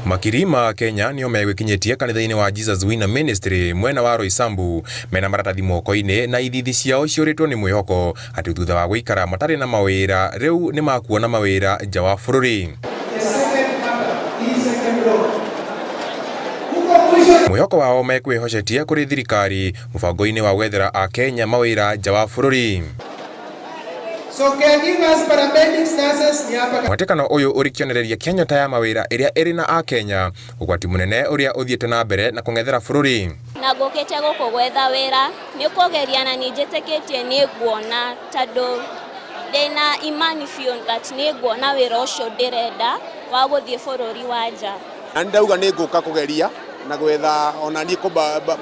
Makirima Kenya nio megwikinyitie kanitha-ini wa Jesus Winner Ministry mwena wa Roysambu mena maratathi moko-ini na ithithi ciao ciuritwo ni mwihoko ati thutha wa guikara matari na mawira riu ni makuona mawira nja wa bururi. Mwihoko wao mekwihocetie kuri thirikari mubango-ini wa gwethera a Kenya mawira nja wa bururi. Mwatikano uyu urikionereria Kenya ta ya mawira iria iri na a Kenya ugwati munene uria uthiete na mbere na kungethera bururi. Na ngukite guku gwetha wira ni kugeria na ninjitikitie ni nguona tondu ndina imani fiu that ni nguona wira ucio ndirenda wa guthie bururi wa nja. Na ndauga ni nguka kugeria na gwetha ona ni ko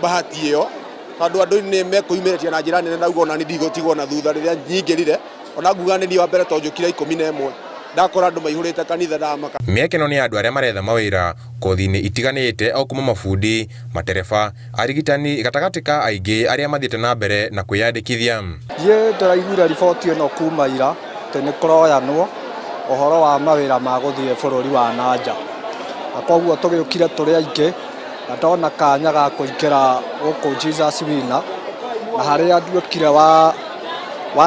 bahati iyo tondu andu ni mekuimeretia na njira nene, ndauga ona ni ndigotigwo na thutha riria nyingirire ona nguganiri wa mbere tonjukira 11 ndakora andu maihurite kanitha ndamaka. Miekeno ni andu aria maretha mawira kothi-ini itiganite o kuma mafundi, matereba, arigitani gatagatika aingi aria mathiete na mbere na kwiyandikithia. Ye ndiraiguira riboti ino kuma ira tene kuroyanwo ohoro wa mawira ma guthie bururi wa nanja. Akoguo tugiukire turi aingi na ndona kanya ga kuingera guku Jesus Winner na haria ndiukire wa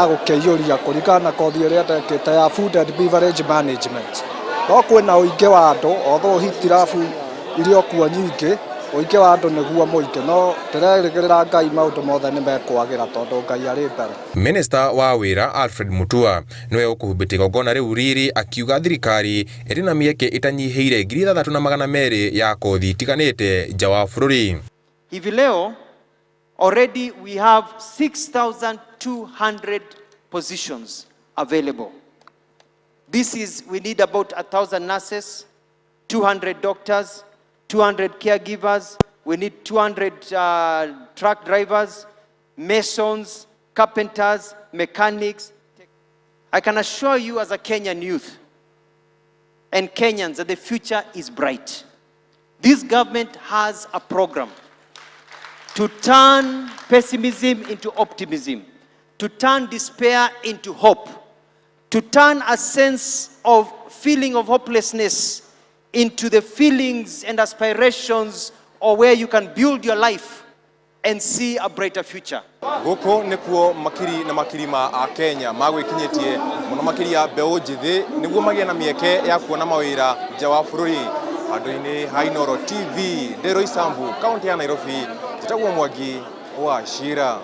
gukeyuria kurikana kothi iria ndekite ya food and beverage management. No kwina uingi wa andu otho hitirafu irio kuo nyingi uingi wa andu niguo muingi no ndirerigirira Ngai maundu mothe ni mekwagira tondu Ngai ari mbere. Minister wa wira Alfred Mutua niwe ukuhumbite gogona riu riri akiuga thirikari iri na mieke itanyihiire 3,200 ya kothi itiganite nja wa bururi. Hivi leo already we have 6,200 positions available. We need about 1,000 nurses, 200 doctors, 200 caregivers, we need 200 truck drivers, masons, carpenters, mechanics. I can assure you as a Kenyan youth and Kenyans that the future is bright. This government has a program to turn pessimism into optimism, to turn despair into hope, to turn a sense of feeling of hopelessness into the feelings and aspirations or where you can build your life and see a brighter future. Guku nikuo makiri na makirima a Kenya magwikinyitie muno makiria mbeu njithi niguo magie na mieke ya kuona mawira nja wa bururi. Andu-ini ha Inooro TV ndi Roysambu, kaunti ya Nairobi, njitagwo Mwangi wa Shira.